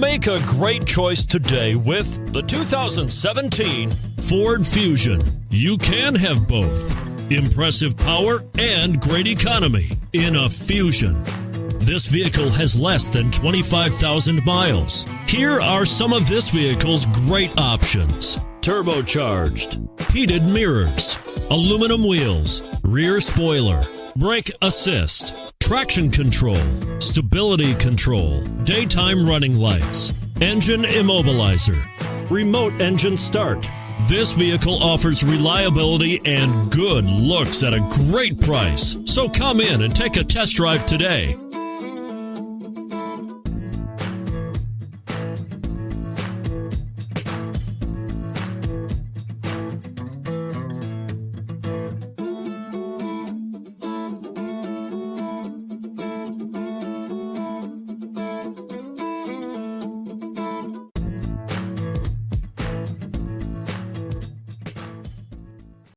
Make a great choice today with the 2017 Ford Fusion. You can have both impressive power and great economy in a Fusion. This vehicle has less than 25,000 miles. Here are some of this vehicle's great options: turbocharged, heated mirrors, aluminum wheels, rear spoiler, brake assist, traction control, stability control, daytime running lights, engine immobilizer, remote engine start. This vehicle offers reliability and good looks at a great price. So come in and take a test drive today.